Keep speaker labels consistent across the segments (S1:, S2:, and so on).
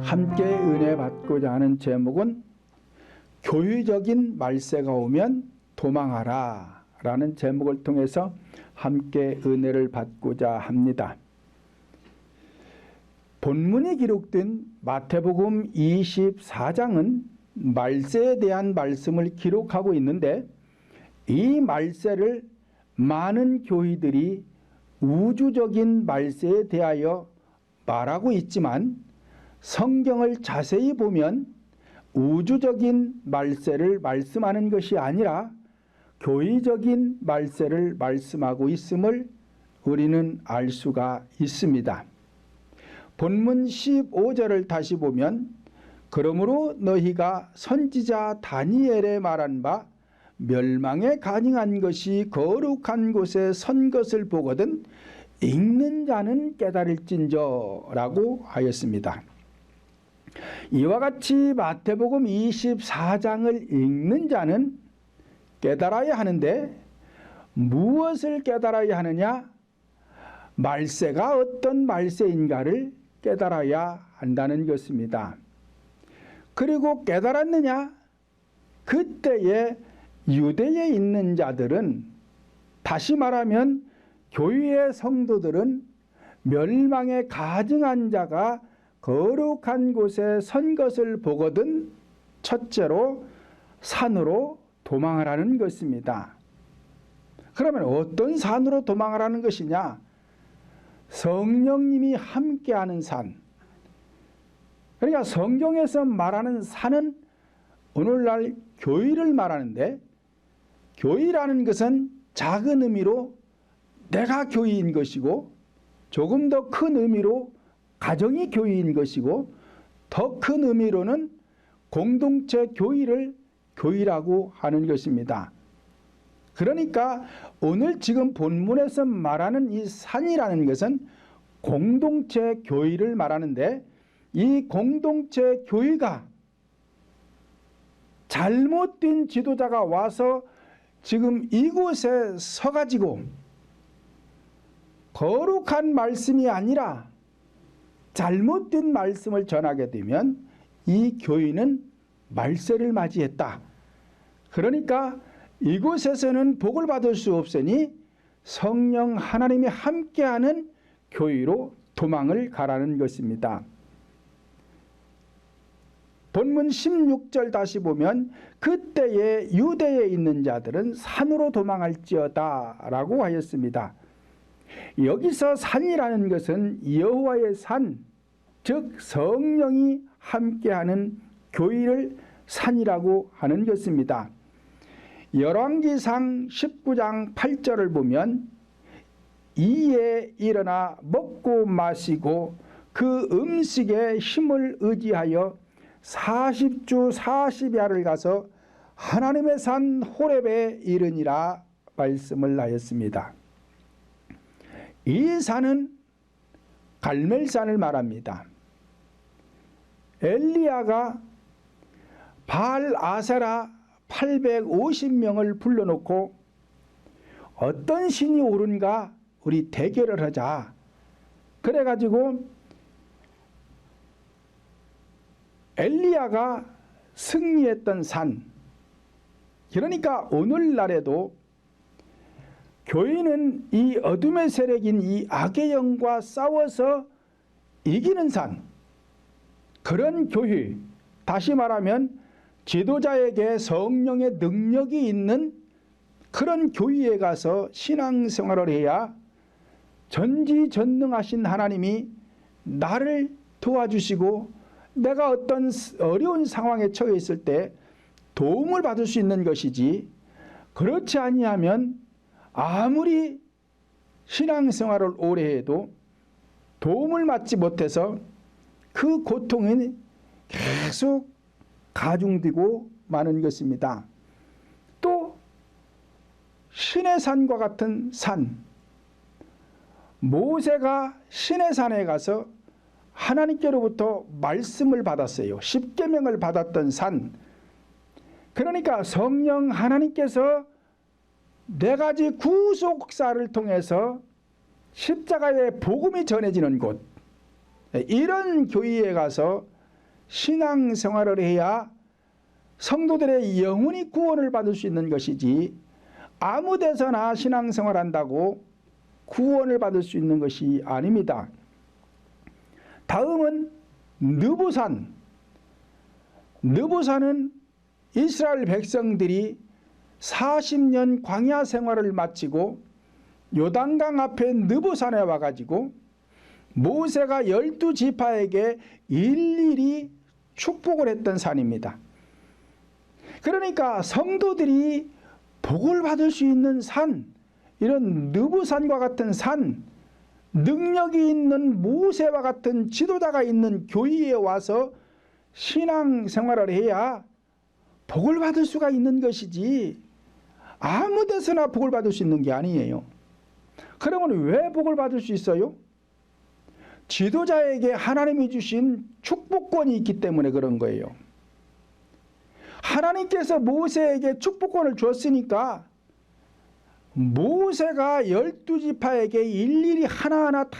S1: 함께 은혜 받고자 하는 제목은 교회적인 말세가 오면 도망하라 라는 제목을 통해서 함께 은혜를 받고자 합니다. 본문에 기록된 마태복음 24장은 말세에 대한 말씀을 기록하고 있는데, 이 말세를 많은 교회들이 우주적인 말세에 대하여 말하고 있지만, 성경을 자세히 보면 우주적인 말세를 말씀하는 것이 아니라 교회적인 말세를 말씀하고 있음을 우리는 알 수가 있습니다. 본문 15절을 다시 보면, 그러므로 너희가 선지자 다니엘의 말한 바 멸망에 가증한 것이 거룩한 곳에 선 것을 보거든 읽는 자는 깨달을진저 라고 하였습니다. 이와 같이 마태복음 24장을 읽는 자는 깨달아야 하는데, 무엇을 깨달아야 하느냐? 말세가 어떤 말세인가를 깨달아야 한다는 것입니다. 그리고 깨달았느냐? 그때에 유대에 있는 자들은, 다시 말하면 교회의 성도들은 멸망에 가증한 자가 거룩한 곳에 선 것을 보거든 첫째로 산으로 도망하라는 것입니다. 그러면 어떤 산으로 도망하라는 것이냐? 성령님이 함께하는 산. 그러니까 성경에서 말하는 산은 오늘날 교회를 말하는데, 교회라는 것은 작은 의미로 내가 교회인 것이고, 조금 더 큰 의미로 가정이 교회인 것이고, 더 큰 의미로는 공동체 교회를 교회라고 하는 것입니다. 그러니까 오늘 지금 본문에서 말하는 이 산이라는 것은 공동체 교회를 말하는데, 이 공동체 교회가 잘못된 지도자가 와서 지금 이곳에 서가지고 거룩한 말씀이 아니라 잘못된 말씀을 전하게 되면 이 교회는 말세를 맞이했다. 그러니까 이곳에서는 복을 받을 수 없으니 성령 하나님이 함께하는 교회로 도망을 가라는 것입니다. 본문 16절 다시 보면, 그때에 유대에 있는 자들은 산으로 도망할지어다 라고 하였습니다. 여기서 산이라는 것은 여호와의 산, 즉 성령이 함께하는 교회를 산이라고 하는 것입니다. 열왕기상 19장 8절을 보면, 이에 일어나 먹고 마시고 그 음식에 힘을 의지하여 40주 40야를 가서 하나님의 산 호렙에 이르니라 말씀을 하였습니다. 이 산은 갈멜산을 말합니다. 엘리야가 바알 아세라 850명을 불러놓고 어떤 신이 옳은가 우리 대결을 하자. 그래가지고 엘리야가 승리했던 산. 그러니까 오늘날에도 교회는 이 어둠의 세력인 이 악의 영과 싸워서 이기는 산, 그런 교회, 다시 말하면 지도자에게 성령의 능력이 있는 그런 교회에 가서 신앙생활을 해야 전지전능하신 하나님이 나를 도와주시고 내가 어떤 어려운 상황에 처해 있을 때 도움을 받을 수 있는 것이지, 그렇지 아니하면 아무리 신앙생활을 오래 해도 도움을 받지 못해서 그 고통이 계속 가중되고 마는 것입니다. 또 신의 산과 같은 산, 모세가 신의 산에 가서 하나님께로부터 말씀을 받았어요. 십계명을 받았던 산. 그러니까 성령 하나님께서 네 가지 구속사를 통해서 십자가의 복음이 전해지는 곳, 이런 교회에 가서 신앙생활을 해야 성도들의 영혼이 구원을 받을 수 있는 것이지, 아무 데서나 신앙생활한다고 구원을 받을 수 있는 것이 아닙니다. 다음은 느부산. 느부산은 이스라엘 백성들이 40년 광야 생활을 마치고 요단강 앞에 느부산에 와가지고 모세가 12지파에게 일일이 축복을 했던 산입니다. 그러니까 성도들이 복을 받을 수 있는 산, 이런 느부산과 같은 산, 능력이 있는 모세와 같은 지도자가 있는 교회에 와서 신앙생활을 해야 복을 받을 수가 있는 것이지, 아무 데서나 복을 받을 수 있는 게 아니에요. 그러면 왜 복을 받을 수 있어요? 지도자에게 하나님이 주신 축복권이 있기 때문에 그런 거예요. 하나님께서 모세에게 축복권을 줬으니까 모세가 12지파에게 일일이 하나하나 다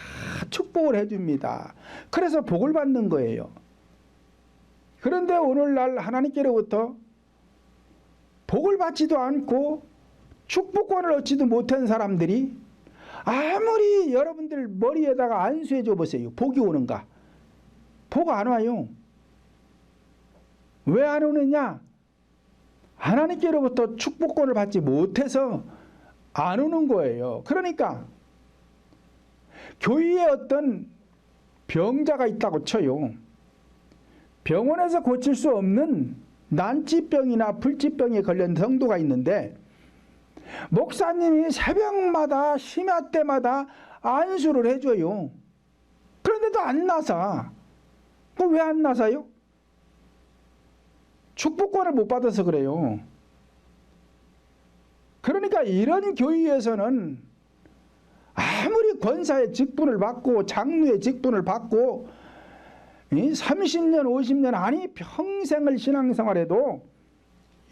S1: 축복을 해줍니다. 그래서 복을 받는 거예요. 그런데 오늘날 하나님께로부터 복을 받지도 않고 축복권을 얻지도 못한 사람들이 아무리 여러분들 머리에다가 안수해 줘 보세요. 복이 오는가? 복 안 와요. 왜 안 오느냐? 하나님께로부터 축복권을 받지 못해서 안 오는 거예요. 그러니까 교회에 어떤 병자가 있다고 쳐요. 병원에서 고칠 수 없는 난치병이나 불치병에 걸린 성도가 있는데 목사님이 새벽마다 심야 때마다 안수를 해줘요. 그런데도 안 나사. 왜 안 나사요? 축복권을 못 받아서 그래요. 그러니까 이런 교회에서는 아무리 권사의 직분을 받고 장로의 직분을 받고 30년 50년 아니 평생을 신앙생활해도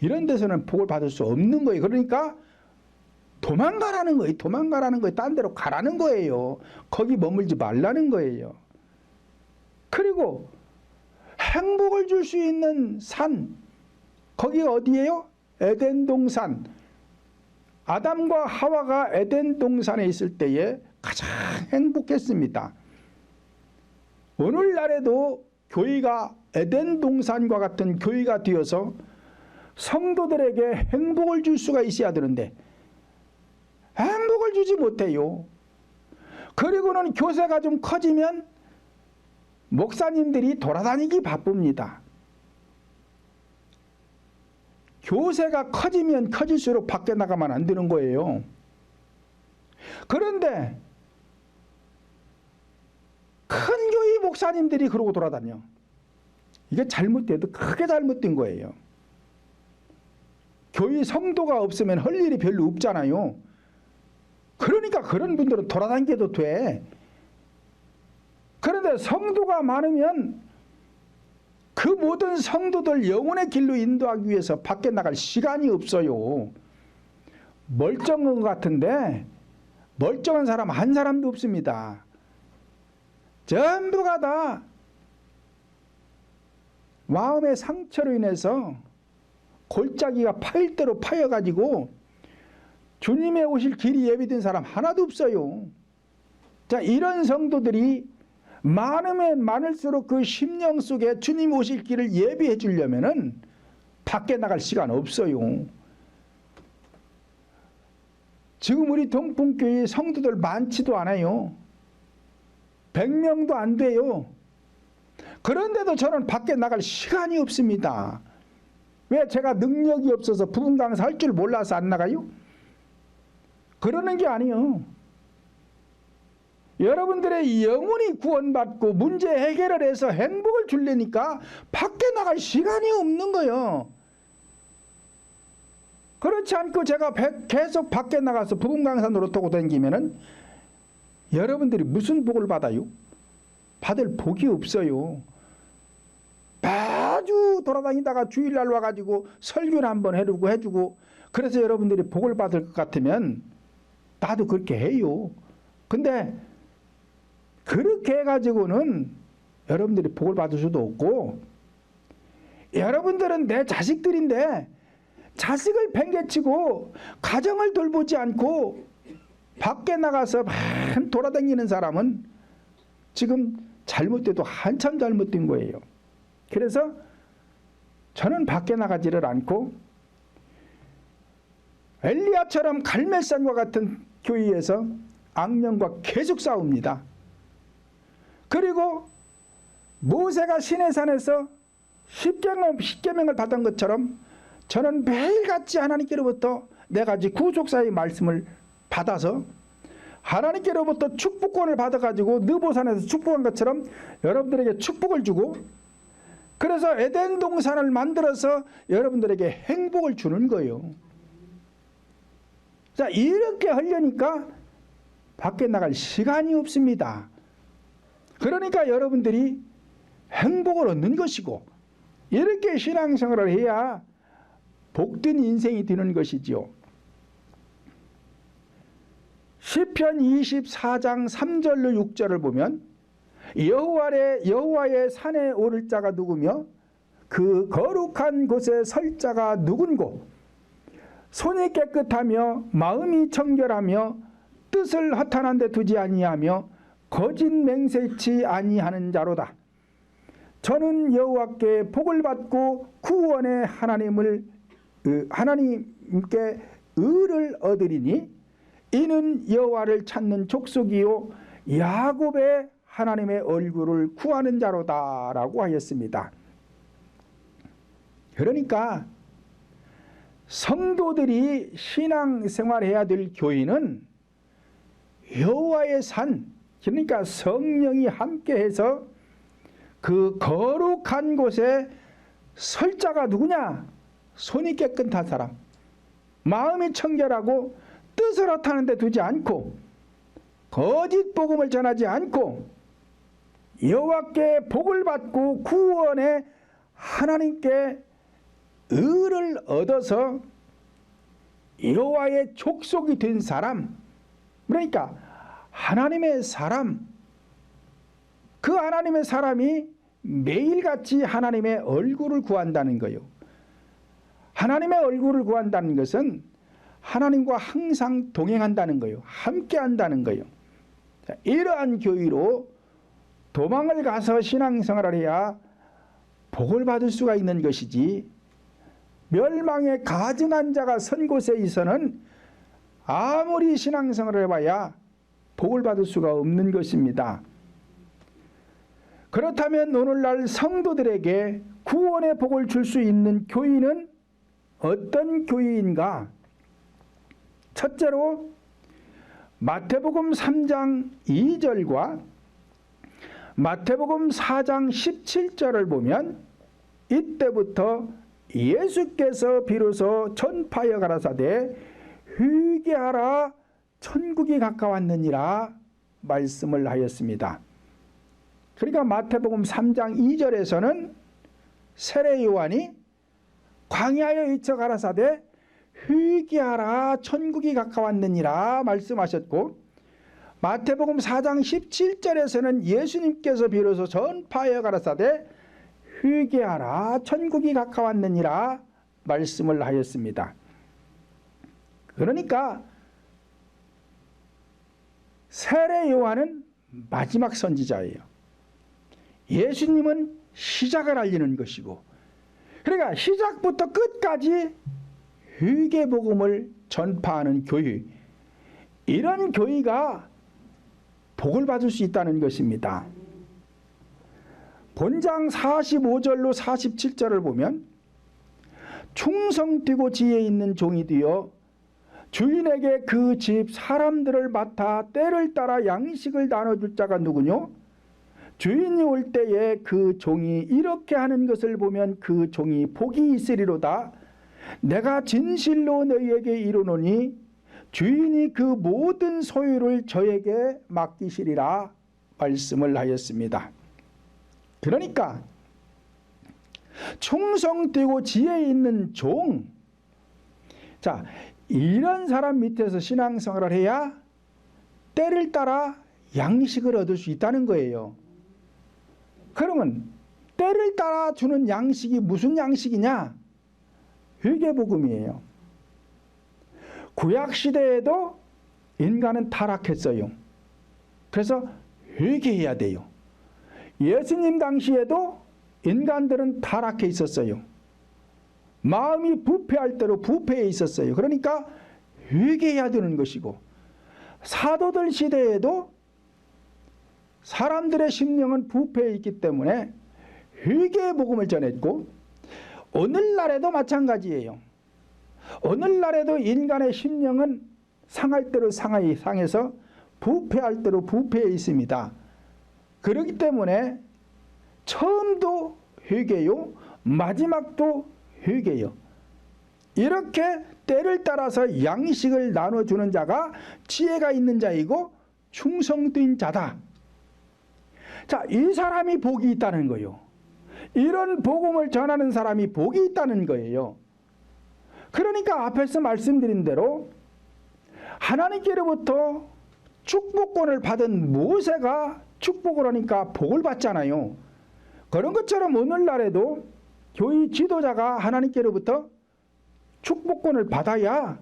S1: 이런 데서는 복을 받을 수 없는 거예요. 그러니까 도망가라는 거예요. 도망가라는 거예요. 딴 데로 가라는 거예요. 거기 머물지 말라는 거예요. 그리고 행복을 줄 수 있는 산, 거기가 어디예요? 에덴 동산. 아담과 하와가 에덴 동산에 있을 때에 가장 행복했습니다. 오늘날에도 교회가 에덴 동산과 같은 교회가 되어서 성도들에게 행복을 줄 수가 있어야 되는데 행복을 주지 못해요. 그리고는 교세가 좀 커지면 목사님들이 돌아다니기 바쁩니다. 교세가 커지면 커질수록 밖에 나가면 안 되는 거예요. 그런데 큰 교회 목사님들이 그러고 돌아다녀. 이게 잘못돼도 크게 잘못된 거예요. 교회 성도가 없으면 할 일이 별로 없잖아요. 그러니까 그런 분들은 돌아다니게도 돼. 그런데 성도가 많으면 그 모든 성도들 영혼의 길로 인도하기 위해서 밖에 나갈 시간이 없어요. 멀쩡한 것 같은데 멀쩡한 사람 한 사람도 없습니다. 전부가 다 마음의 상처로 인해서 골짜기가 파일 대로 파여가지고 주님의 오실 길이 예비된 사람 하나도 없어요. 자, 이런 성도들이 많으면 많을수록 그 심령 속에 주님 오실 길을 예비해 주려면은 밖에 나갈 시간 없어요. 지금 우리 동풍교회 성도들 많지도 않아요. 100명도 안 돼요. 그런데도 저는 밖에 나갈 시간이 없습니다. 왜? 제가 능력이 없어서 부흥 강사 할 줄 몰라서 안 나가요? 그러는 게 아니에요. 여러분들의 영혼이 구원받고 문제 해결을 해서 행복을 주려니까 밖에 나갈 시간이 없는 거예요. 그렇지 않고 제가 계속 밖에 나가서 부흥 강사 노릇하고 다니면은 여러분들이 무슨 복을 받아요? 받을 복이 없어요. 아주 돌아다니다가 주일날 와가지고 설교를 한번 해주고 그래서 여러분들이 복을 받을 것 같으면 나도 그렇게 해요. 근데 그렇게 해가지고는 여러분들이 복을 받을 수도 없고 여러분들은 내 자식들인데 자식을 팽개치고 가정을 돌보지 않고 밖에 나가서 막 돌아다니는 사람은 지금 잘못돼도 한참 잘못된 거예요. 그래서 저는 밖에 나가지를 않고 엘리야처럼 갈멜산과 같은 교회에서 악령과 계속 싸웁니다. 그리고 모세가 시내산에서 십계명을 받은 것처럼 저는 매일같이 하나님께로부터 네 가지 구속사의 말씀을 받아서 하나님께로부터 축복권을 받아가지고 느보산에서 축복한 것처럼 여러분들에게 축복을 주고, 그래서 에덴 동산을 만들어서 여러분들에게 행복을 주는 거예요. 자, 이렇게 하려니까 밖에 나갈 시간이 없습니다. 그러니까 여러분들이 행복을 얻는 것이고, 이렇게 신앙생활을 해야 복된 인생이 되는 것이지요. 시편 24장 3절로 6절을 보면 여호와의 산에 오를 자가 누구며 그 거룩한 곳에 설 자가 누군고, 손이 깨끗하며 마음이 청결하며 뜻을 허탄한 데 두지 아니하며 거짓 맹세치 아니하는 자로다. 저는 여호와께 복을 받고 구원의 하나님께 의를 얻으리니 이는 여호와를 찾는 족속이요 야곱의 하나님의 얼굴을 구하는 자로다 라고 하였습니다. 그러니까 성도들이 신앙생활해야 될 교회는 여호와의 산, 그러니까 성령이 함께해서 그 거룩한 곳에 설 자가 누구냐? 손이 깨끗한 사람, 마음이 청결하고 뜻을 허탄한 데 두지 않고 거짓 복음을 전하지 않고 여호와께 복을 받고 구원의 하나님께 의를 얻어서 여호와의 족속이 된 사람, 그러니까 하나님의 사람, 그 하나님의 사람이 매일같이 하나님의 얼굴을 구한다는 거예요. 하나님의 얼굴을 구한다는 것은 하나님과 항상 동행한다는 거예요. 함께 한다는 거예요. 자, 이러한 교회로 도망을 가서 신앙생활을 해야 복을 받을 수가 있는 것이지, 멸망에 가증한 자가 선 곳에 있어는 아무리 신앙생활을 해봐야 복을 받을 수가 없는 것입니다. 그렇다면 오늘날 성도들에게 구원의 복을 줄 수 있는 교회는 어떤 교회인가? 첫째로 마태복음 3장 2절과 마태복음 4장 17절을 보면 이때부터 예수께서 비로소 전파하여 가라사대 회개하라 천국이 가까웠느니라 말씀을 하였습니다. 그러니까 마태복음 3장 2절에서는 세례 요한이 광야에 이쳐 가라사대 회개하라 천국이 가까웠느니라 말씀하셨고, 마태복음 4장 17절에서는 예수님께서 비로소 전파하여 가라사대 회개하라 천국이 가까웠느니라 말씀을 하였습니다. 그러니까 세례 요한은 마지막 선지자예요. 예수님은 시작을 알리는 것이고, 그러니까 시작부터 끝까지 회개 복음을 전파하는 교회, 이런 교회가 복을 받을 수 있다는 것입니다. 본장 45절로 47절을 보면 충성되고 지혜 있는 종이 되어 주인에게 그 집 사람들을 맡아 때를 따라 양식을 나눠줄 자가 누구뇨? 주인이 올 때에 그 종이 이렇게 하는 것을 보면 그 종이 복이 있으리로다. 내가 진실로 너희에게 이르노니 주인이 그 모든 소유를 저에게 맡기시리라 말씀을 하였습니다. 그러니까 충성되고 지혜 있는 종, 자, 이런 사람 밑에서 신앙생활을 해야 때를 따라 양식을 얻을 수 있다는 거예요. 그러면 때를 따라 주는 양식이 무슨 양식이냐? 회개복음이에요. 구약시대에도 인간은 타락했어요. 그래서 회개해야 돼요. 예수님 당시에도 인간들은 타락해 있었어요. 마음이 부패할 대로 부패해 있었어요. 그러니까 회개해야 되는 것이고, 사도들 시대에도 사람들의 심령은 부패해 있기 때문에 회개의 복음을 전했고, 오늘날에도 마찬가지예요. 오늘날에도 인간의 심령은 상할 대로 상해서 부패할 대로 부패해 있습니다. 그렇기 때문에 처음도 회개요, 마지막도 회개요. 이렇게 때를 따라서 양식을 나눠주는 자가 지혜가 있는 자이고 충성된 자다. 자, 이 사람이 복이 있다는 거예요. 이런 복음을 전하는 사람이 복이 있다는 거예요. 그러니까 앞에서 말씀드린 대로 하나님께로부터 축복권을 받은 모세가 축복을 하니까 복을 받잖아요. 그런 것처럼 오늘날에도 교회 지도자가 하나님께로부터 축복권을 받아야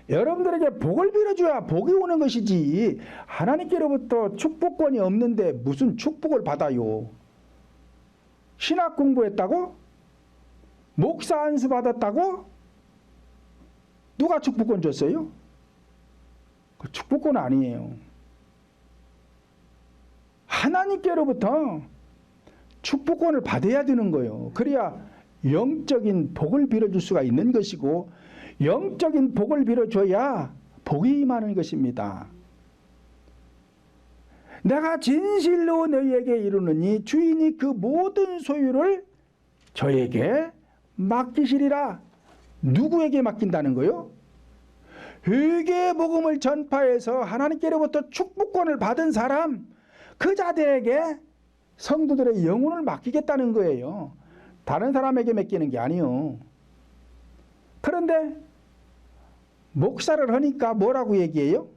S1: 여러분들에게 복을 빌어줘야 복이 오는 것이지, 하나님께로부터 축복권이 없는데 무슨 축복을 받아요. 신학 공부했다고? 목사 안수 받았다고? 누가 축복권 줬어요? 그 축복권 아니에요. 하나님께로부터 축복권을 받아야 되는 거예요. 그래야 영적인 복을 빌어줄 수가 있는 것이고, 영적인 복을 빌어줘야 복이 임하는 것입니다. 내가 진실로 너희에게 이르노니 주인이 그 모든 소유를 저에게 맡기시리라. 누구에게 맡긴다는 거요? 회개의 복음을 전파해서 하나님께로부터 축복권을 받은 사람, 그 자들에게 성도들의 영혼을 맡기겠다는 거예요. 다른 사람에게 맡기는 게 아니요. 그런데 목사를 하니까 뭐라고 얘기해요?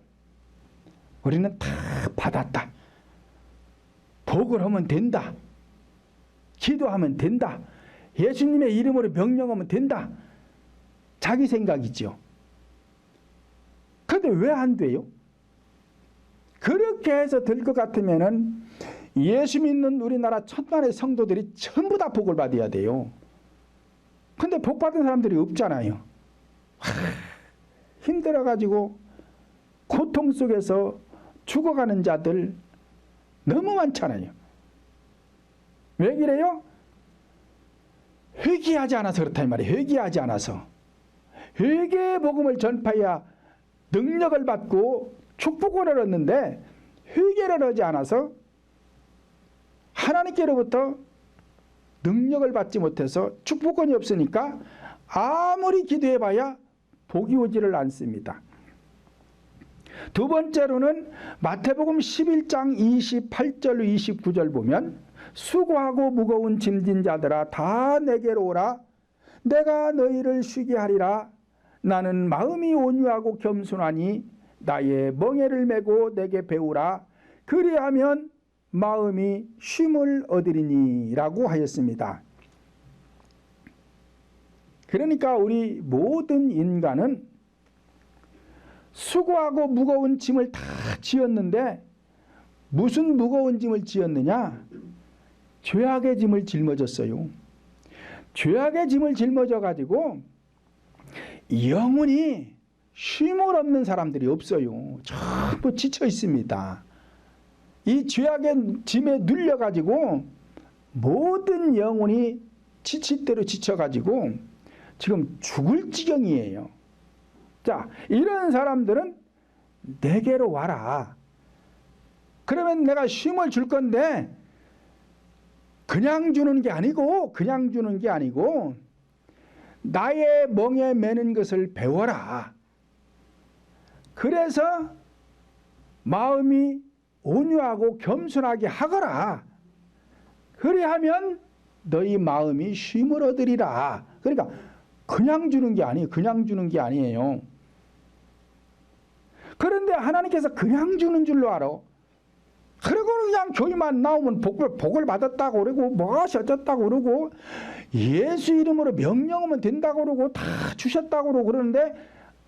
S1: 우리는 다 받았다. 복을 하면 된다. 기도하면 된다. 예수님의 이름으로 명령하면 된다. 자기 생각이죠. 그런데 왜 안 돼요? 그렇게 해서 될 것 같으면은 예수 믿는 우리나라 천만의 성도들이 전부 다 복을 받아야 돼요. 근데 복 받은 사람들이 없잖아요. 힘들어가지고 고통 속에서 죽어가는 자들 너무 많잖아요. 왜 그래요? 회개하지 않아서 그렇다 이 말이에요. 회개하지 않아서. 회개의 복음을 전파해야 능력을 받고 축복을 얻는데, 회개를 하지 않아서 하나님께로부터 능력을 받지 못해서 축복권이 없으니까 아무리 기도해봐야 복이 오지를 않습니다. 두 번째로는 마태복음 11장 28절 29절 보면, 수고하고 무거운 짐진 자들아 다 내게로 오라. 내가 너희를 쉬게 하리라. 나는 마음이 온유하고 겸손하니 나의 멍에를 메고 내게 배우라. 그리하면 마음이 쉼을 얻으리니 라고 하였습니다. 그러니까 우리 모든 인간은 수고하고 무거운 짐을 다 지었는데, 무슨 무거운 짐을 지었느냐? 죄악의 짐을 짊어졌어요. 죄악의 짐을 짊어져 가지고 영혼이 쉼을 얻는 사람들이 없어요. 전부 지쳐 있습니다. 이 죄악의 짐에 눌려 가지고 모든 영혼이 지칠 대로 지쳐 가지고 지금 죽을 지경이에요. 자, 이런 사람들은 내게로 와라. 그러면 내가 쉼을 줄 건데, 그냥 주는 게 아니고 나의 멍에 매는 것을 배워라. 그래서 마음이 온유하고 겸손하게 하거라. 그리하면 너희 마음이 쉼을 얻으리라. 그러니까 그냥 주는 게 아니에요. 그런데 하나님께서 그냥 주는 줄로 알아. 그리고 그냥 교회만 나오면 복을 받았다고 그러고 무엇이 어쩌다고 그러고 예수 이름으로 명령하면 된다고 그러고 다 주셨다고 그러고 그러는데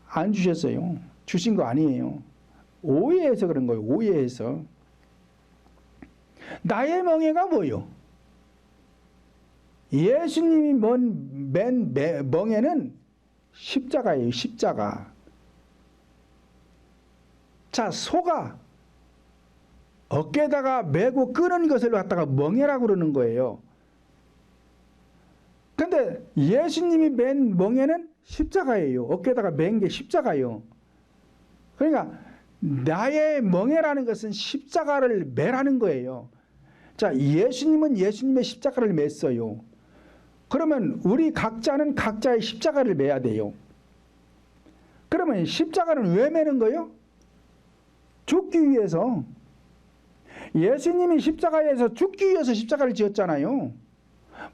S1: 안 주셨어요. 주신 거 아니에요. 오해해서 그런 거예요. 오해해서. 나의 멍에가 뭐요? 예수님이 맨 멍에는 십자가예요. 십자가. 자, 소가 어깨에다가 메고 끄는 것을 갖다가 멍에라고 그러는 거예요. 근데 예수님이 맨 멍에는 십자가예요. 어깨에다가 맨 게 십자가예요. 그러니까 나의 멍에라는 것은 십자가를 매라는 거예요. 자, 예수님은 예수님의 십자가를 맸어요. 그러면 우리 각자는 각자의 십자가를 매야 돼요. 그러면 십자가는 왜 매는 거예요? 죽기 위해서. 예수님이 십자가에서 죽기 위해서 십자가를 지었잖아요.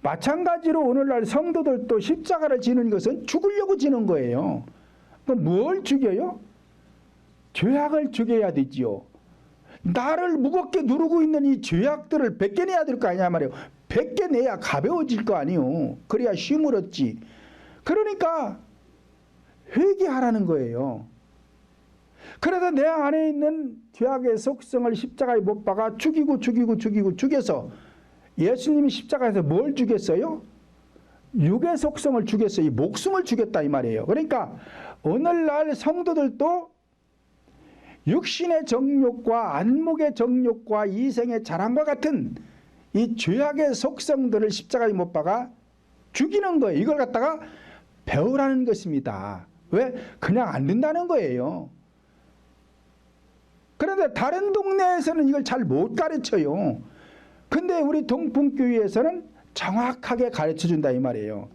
S1: 마찬가지로 오늘날 성도들도 십자가를 지는 것은 죽으려고 지는 거예요. 그럼 뭘 죽여요? 죄악을 죽여야 되지요. 나를 무겁게 누르고 있는 이 죄악들을 벗겨내야 될 거 아니냐 말이에요. 벗겨내야 가벼워질 거 아니에요. 그래야 쉼을 얻지. 그러니까 회개하라는 거예요. 그래서 내 안에 있는 죄악의 속성을 십자가에 못 박아 죽여서 예수님이 십자가에서 뭘 죽였어요? 육의 속성을 죽였어요. 목숨을 죽였다 이 말이에요. 그러니까 오늘날 성도들도 육신의 정욕과 안목의 정욕과 이생의 자랑과 같은 이 죄악의 속성들을 십자가에 못 박아 죽이는 거예요. 이걸 갖다가 배우라는 것입니다. 왜? 그냥 안 된다는 거예요. 그런데 다른 동네에서는 이걸 잘 못 가르쳐요. 근데 우리 동풍교회에서는 정확하게 가르쳐준다 이 말이에요.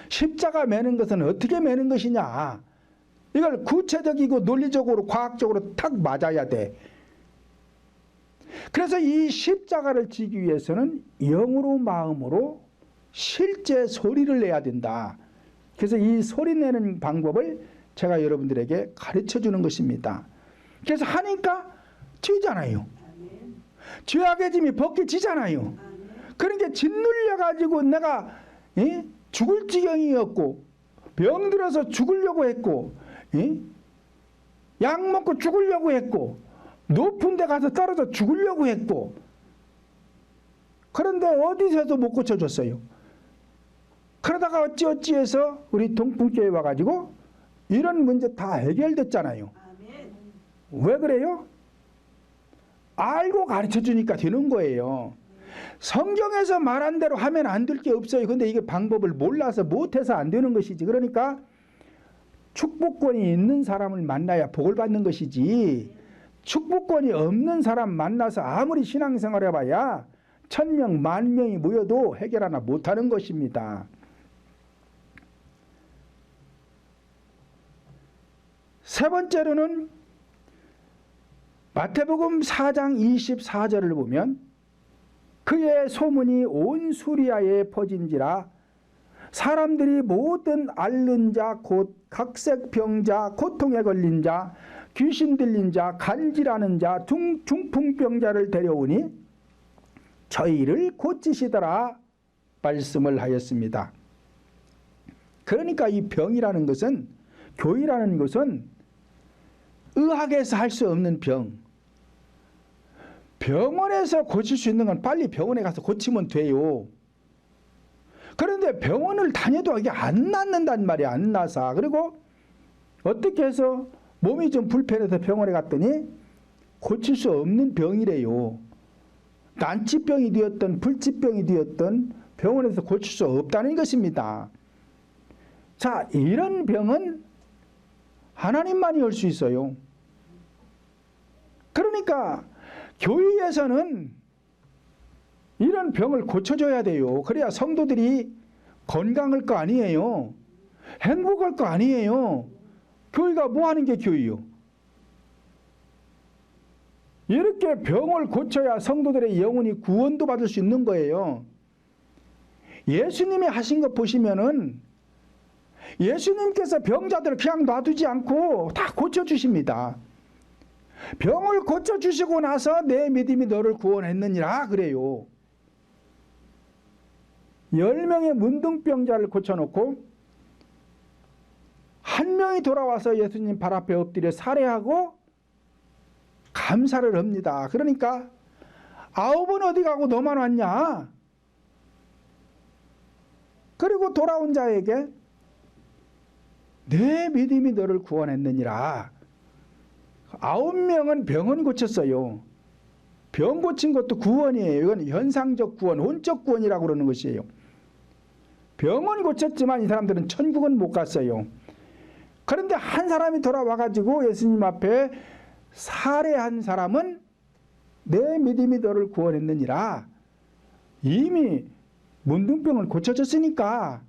S1: 십자가 매는 것은 어떻게 매는 것이냐. 이걸 구체적이고 논리적으로 과학적으로 탁 맞아야 돼. 그래서 이 십자가를 지기 위해서는 영으로 마음으로 실제 소리를 내야 된다. 그래서 이 소리 내는 방법을 제가 여러분들에게 가르쳐주는 것입니다. 그래서 하니까 튀잖아요. 죄악의 짐이 벗겨지잖아요. 그러니까 짓눌려가지고 내가 죽을 지경이었고 병들어서 죽으려고 했고 약 먹고 죽으려고 했고 높은 데 가서 떨어져 죽으려고 했고 그런데 어디서도 못 고쳐줬어요. 그러다가 어찌어찌해서 우리 동풍교회 와가지고 이런 문제 다 해결됐잖아요. 왜 그래요? 알고 가르쳐주니까 되는 거예요. 성경에서 말한 대로 하면 안 될 게 없어요. 근데 이게 방법을 몰라서 못해서 안 되는 것이지. 그러니까 축복권이 있는 사람을 만나야 복을 받는 것이지 축복권이 없는 사람 만나서 아무리 신앙생활 해봐야 1000명, 10,000명이 모여도 해결 하나 못하는 것입니다. 세 번째로는 마태복음 4장 24절을 보면 그의 소문이 온 수리아에 퍼진지라 사람들이 모든 앓는 자 곧 각색병자 고통에 걸린 자 귀신 들린 자 간질하는 자 중풍병자를 데려오니 저희를 고치시더라 말씀을 하였습니다. 그러니까 이 병이라는 것은 교이라는 것은 의학에서 할 수 없는 병 병원에서 고칠 수 있는 건 빨리 병원에 가서 고치면 돼요. 그런데 병원을 다녀도 이게 안 낫는단 말이야. 안 나서. 그리고 어떻게 해서 몸이 좀 불편해서 병원에 갔더니 고칠 수 없는 병이래요. 난치병이 되었던 불치병이 되었던 병원에서 고칠 수 없다는 것입니다. 자, 이런 병은 하나님만이 할 수 있어요. 그러니까 교회에서는 이런 병을 고쳐줘야 돼요. 그래야 성도들이 건강할 거 아니에요. 행복할 거 아니에요. 교회가 뭐 하는 게 교회요? 이렇게 병을 고쳐야 성도들의 영혼이 구원도 받을 수 있는 거예요. 예수님이 하신 거 보시면은 예수님께서 병자들을 그냥 놔두지 않고 다 고쳐주십니다. 병을 고쳐주시고 나서 내 믿음이 너를 구원했느니라 그래요. 10명의 문둥병자를 고쳐놓고 한 명이 돌아와서 예수님 발 앞에 엎드려 살해하고 감사를 합니다. 그러니까 9은 어디 가고 너만 왔냐? 그리고 돌아온 자에게 내 믿음이 너를 구원했느니라. 9명은 병은 고쳤어요. 병 고친 것도 구원이에요. 이건 현상적 구원, 혼적 구원이라고 그러는 것이에요. 병은 고쳤지만 이 사람들은 천국은 못 갔어요. 그런데 한 사람이 돌아와가지고 예수님 앞에 살해한 사람은 내 믿음이 너를 구원했느니라. 이미 문둥병은 고쳐졌으니까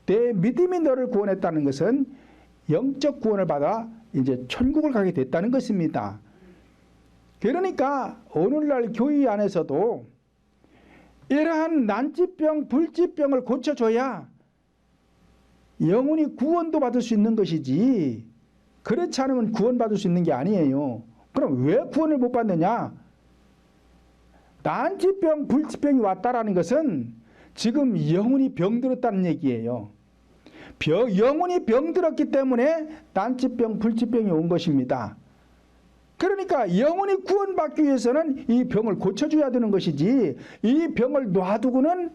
S1: 내 믿음이 너를 구원했다는 것은 영적 구원을 받아 이제 천국을 가게 됐다는 것입니다. 그러니까 오늘날 교회 안에서도 이러한 난치병, 불치병을 고쳐줘야 영혼이 구원도 받을 수 있는 것이지, 그렇지 않으면 구원받을 수 있는 게 아니에요. 그럼 왜 구원을 못 받느냐? 난치병, 불치병이 왔다라는 것은 지금 영혼이 병들었다는 얘기예요. 영혼이 병들었기 때문에 난치병, 불치병이 온 것입니다. 그러니까 영혼이 구원받기 위해서는 이 병을 고쳐줘야 되는 것이지, 이 병을 놔두고는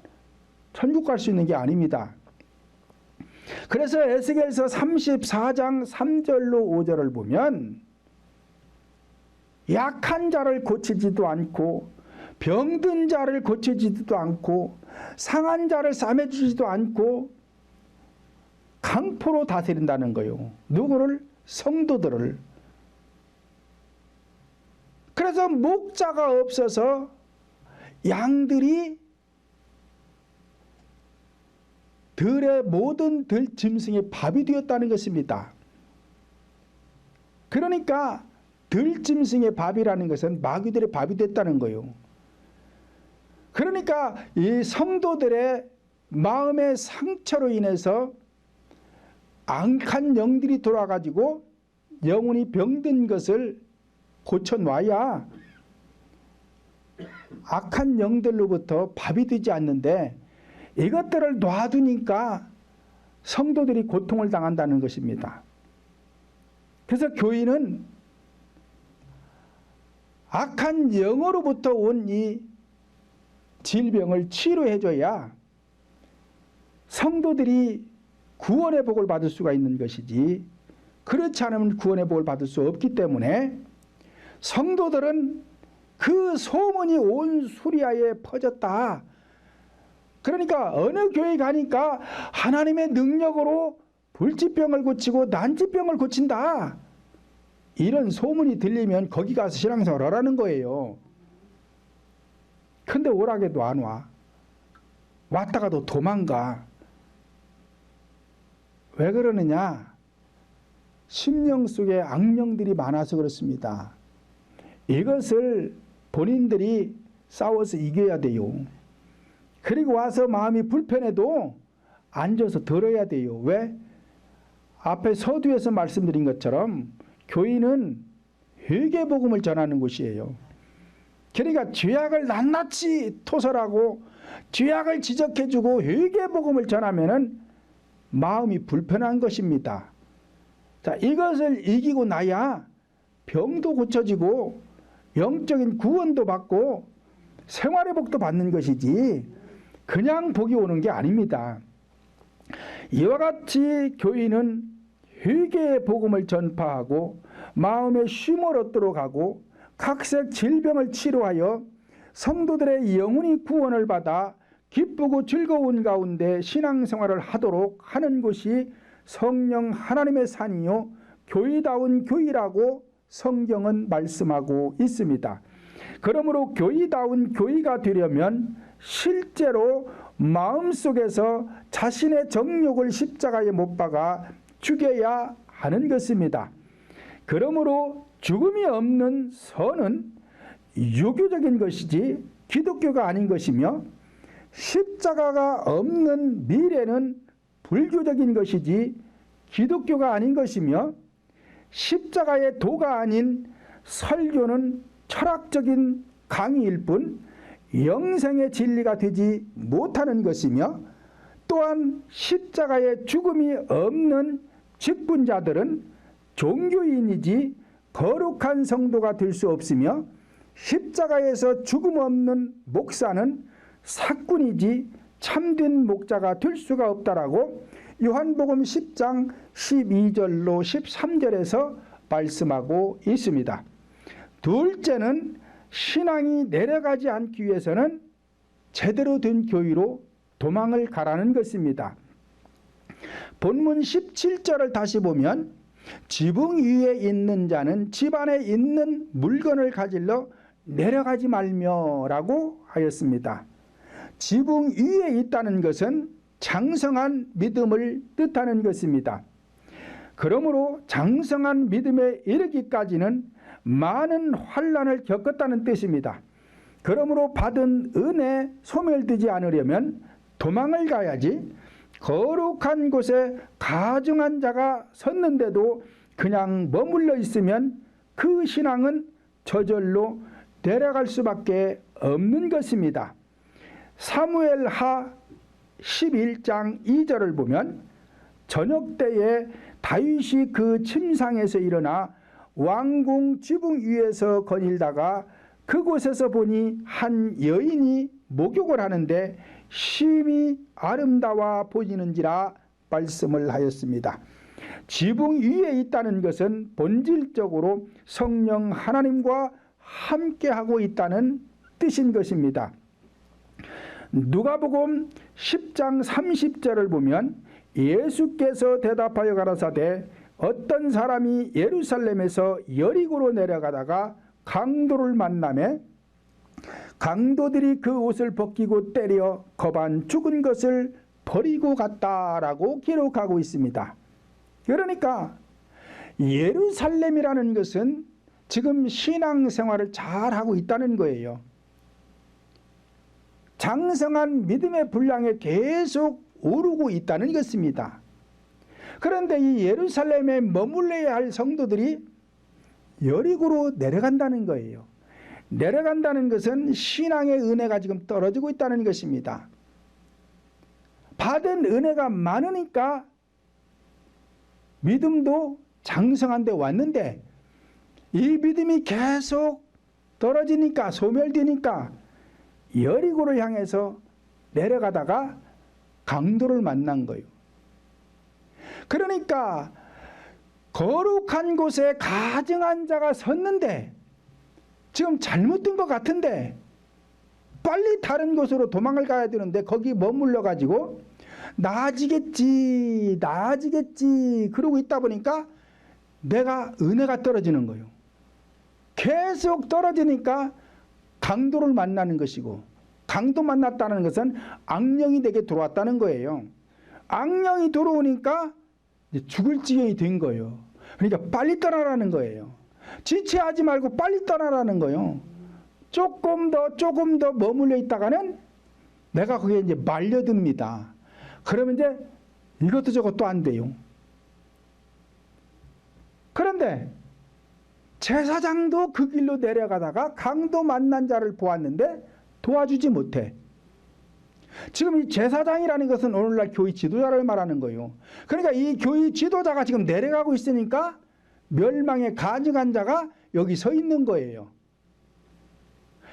S1: 천국 갈 수 있는 게 아닙니다. 그래서 에스겔서 34장 3절로 5절을 보면 약한 자를 고치지도 않고 병든 자를 고치지도 않고 상한 자를 싸매주지도 않고 강포로 다스린다는 거요. 누구를? 성도들을. 그래서 목자가 없어서 양들이 들의 모든 들짐승의 밥이 되었다는 것입니다. 그러니까 들짐승의 밥이라는 것은 마귀들의 밥이 됐다는 거예요. 그러니까 이 성도들의 마음의 상처로 인해서 악한 영들이 돌아가지고 영혼이 병든 것을 고쳐놔야 악한 영들로부터 밥이 되지 않는데, 이것들을 놔두니까 성도들이 고통을 당한다는 것입니다. 그래서 교인은 악한 영으로부터 온 이 질병을 치료해줘야 성도들이 구원의 복을 받을 수가 있는 것이지, 그렇지 않으면 구원의 복을 받을 수 없기 때문에 성도들은 그 소문이 온 수리아에 퍼졌다. 그러니까 어느 교회 가니까 하나님의 능력으로 불치병을 고치고 난치병을 고친다, 이런 소문이 들리면 거기 가서 신앙생활 하라는 거예요. 근데 오락에도 안 와. 왔다가도 도망가. 왜 그러느냐? 심령 속에 악령들이 많아서 그렇습니다. 이것을 본인들이 싸워서 이겨야 돼요. 그리고 와서 마음이 불편해도 앉아서 들어야 돼요. 왜? 앞에 서두에서 말씀드린 것처럼 교인은 회개복음을 전하는 곳이에요. 그러니까 죄악을 낱낱이 토설하고 죄악을 지적해주고 회개복음을 전하면은 마음이 불편한 것입니다. 자, 이것을 이기고 나야 병도 고쳐지고 영적인 구원도 받고 생활의 복도 받는 것이지 그냥 복이 오는 게 아닙니다. 이와 같이 교인은 회개의 복음을 전파하고 마음의 쉼을 얻도록 하고 각색 질병을 치료하여 성도들의 영혼이 구원을 받아 기쁘고 즐거운 가운데 신앙생활을 하도록 하는 것이 성령 하나님의 산이요 교회다운 교회라고 성경은 말씀하고 있습니다. 그러므로 교회다운 교회가 되려면 실제로 마음속에서 자신의 정욕을 십자가에 못 박아 죽여야 하는 것입니다. 그러므로 죽음이 없는 선은 유교적인 것이지 기독교가 아닌 것이며, 십자가가 없는 미래는 불교적인 것이지 기독교가 아닌 것이며, 십자가의 도가 아닌 설교는 철학적인 강의일 뿐 영생의 진리가 되지 못하는 것이며, 또한 십자가의 죽음이 없는 직분자들은 종교인이지 거룩한 성도가 될 수 없으며, 십자가에서 죽음 없는 목사는 사꾼이지 참된 목자가 될 수가 없다라고 요한복음 10장 12절로 13절에서 말씀하고 있습니다. 둘째는 신앙이 내려가지 않기 위해서는 제대로 된 교회로 도망을 가라는 것입니다. 본문 17절을 다시 보면 지붕 위에 있는 자는 집 안에 있는 물건을 가질러 내려가지 말며라고 하였습니다. 지붕 위에 있다는 것은 장성한 믿음을 뜻하는 것입니다. 그러므로 장성한 믿음에 이르기까지는 많은 환난을 겪었다는 뜻입니다. 그러므로 받은 은혜 소멸되지 않으려면 도망을 가야지, 거룩한 곳에 가증한 자가 섰는데도 그냥 머물러 있으면 그 신앙은 저절로 내려갈 수밖에 없는 것입니다. 사무엘하 11장 2절을 보면 저녁 때에 다윗이 그 침상에서 일어나 왕궁 지붕 위에서 거닐다가 그곳에서 보니 한 여인이 목욕을 하는데 심히 아름다워 보이는지라 말씀을 하였습니다. 지붕 위에 있다는 것은 본질적으로 성령 하나님과 함께하고 있다는 뜻인 것입니다. 누가복음 10장 30절을 보면 예수께서 대답하여 가라사대 어떤 사람이 예루살렘에서 여리고로 내려가다가 강도를 만나매 강도들이 그 옷을 벗기고 때려 거반 죽은 것을 버리고 갔다라고 기록하고 있습니다. 그러니까 예루살렘이라는 것은 지금 신앙생활을 잘하고 있다는 거예요. 장성한 믿음의 분량에 계속 오르고 있다는 것입니다. 그런데 이 예루살렘에 머물러야 할 성도들이 여리고로 내려간다는 거예요. 내려간다는 것은 신앙의 은혜가 지금 떨어지고 있다는 것입니다. 받은 은혜가 많으니까 믿음도 장성한 데 왔는데 이 믿음이 계속 떨어지니까, 소멸되니까 여리고를 향해서 내려가다가 강도를 만난 거예요. 그러니까 거룩한 곳에 가증한 자가 섰는데 지금 잘못된 것 같은데 빨리 다른 곳으로 도망을 가야 되는데 거기 머물러 가지고 나아지겠지 그러고 있다 보니까 내가 은혜가 떨어지는 거예요. 계속 떨어지니까 강도를 만나는 것이고, 강도 만났다는 것은 악령이 내게 들어왔다는 거예요. 악령이 들어오니까 이제 죽을 지경이 된 거예요. 그러니까 빨리 떠나라는 거예요. 지체하지 말고 빨리 떠나라는 거예요. 조금 더 머물러 있다가는 내가 거기에 이제 말려듭니다. 그러면 이제 이것도 저것도 안 돼요. 그런데 제사장도 그 길로 내려가다가 강도 만난 자를 보았는데 도와주지 못해. 지금 이 제사장이라는 것은 오늘날 교회 지도자를 말하는 거예요. 그러니까 이 교회 지도자가 지금 내려가고 있으니까 멸망에 가증한 자가 여기 서 있는 거예요.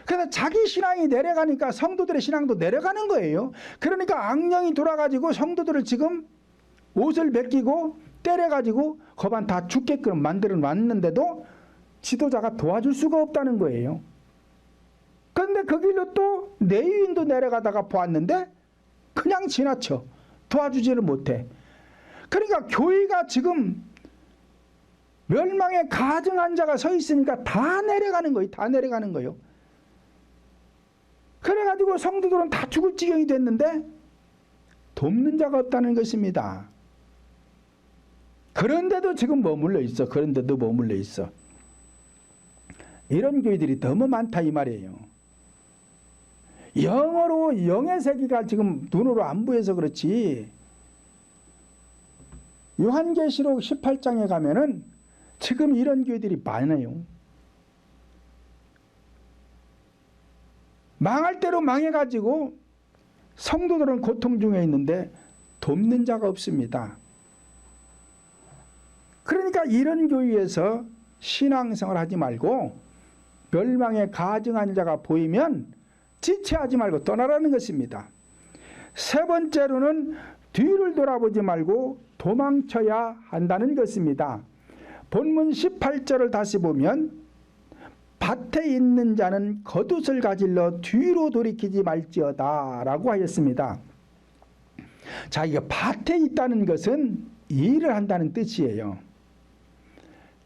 S1: 그래서 자기 신앙이 내려가니까 성도들의 신앙도 내려가는 거예요. 그러니까 악령이 돌아가지고 성도들을 지금 옷을 벗기고 때려가지고 거반 다 죽게끔 만들어 놨는데도 지도자가 도와줄 수가 없다는 거예요. 그런데 그 길로 또 레위인도 내려가다가 보았는데 그냥 지나쳐. 도와주지를 못해. 그러니까 교회가 지금 멸망에 가증한 자가 서 있으니까 다 내려가는 거예요. 다 내려가는 거예요. 그래가지고 성도들은 다 죽을 지경이 됐는데 돕는 자가 없다는 것입니다. 그런데도 지금 머물러 있어. 그런데도 머물러 있어. 이런 교회들이 너무 많다 이 말이에요. 영어로 영의 세계가 지금 눈으로 안 보여서 그렇지, 요한계시록 18장에 가면은 지금 이런 교회들이 많아요. 망할 대로 망해가지고 성도들은 고통 중에 있는데 돕는 자가 없습니다. 그러니까 이런 교회에서 신앙생활 하지 말고 멸망에 가증한 자가 보이면 지체하지 말고 떠나라는 것입니다. 세 번째로는 뒤를 돌아보지 말고 도망쳐야 한다는 것입니다. 본문 18절을 다시 보면 밭에 있는 자는 겉옷을 가질러 뒤로 돌이키지 말지어다 라고 하였습니다. 자, 이거 밭에 있다는 것은 일을 한다는 뜻이에요.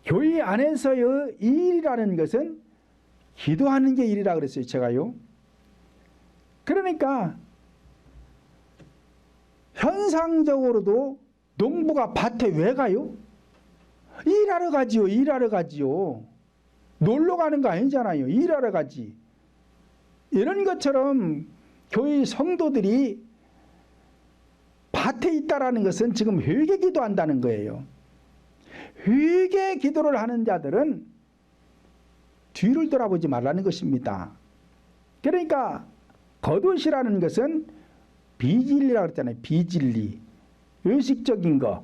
S1: 교회 안에서의 일이라는 것은 기도하는 게 일이라 그랬어요, 제가요. 그러니까 현상적으로도 농부가 밭에 왜 가요? 일하러 가지요. 일하러 가지요. 놀러 가는 거 아니잖아요. 일하러 가지. 이런 것처럼 교회 성도들이 밭에 있다라는 것은 지금 회개 기도한다는 거예요. 회개 기도를 하는 자들은 뒤를 돌아보지 말라는 것입니다. 그러니까 겉옷이라는 것은 비진리라고 그랬잖아요. 비진리. 의식적인 거.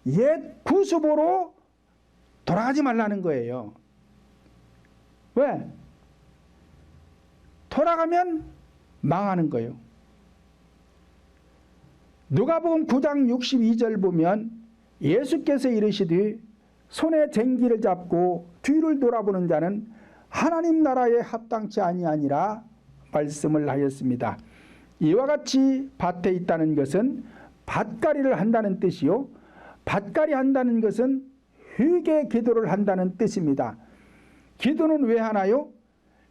S1: 옛 구습으로 돌아가지 말라는 거예요. 왜? 돌아가면 망하는 거예요. 누가복음 9장 62절 보면 예수께서 이르시되 손에 쟁기를 잡고 뒤를 돌아보는 자는 하나님 나라에 합당치 아니하니라 말씀을 하였습니다. 이와 같이 밭에 있다는 것은 밭갈이를 한다는 뜻이요, 밭갈이 한다는 것은 회개 기도를 한다는 뜻입니다. 기도는 왜 하나요?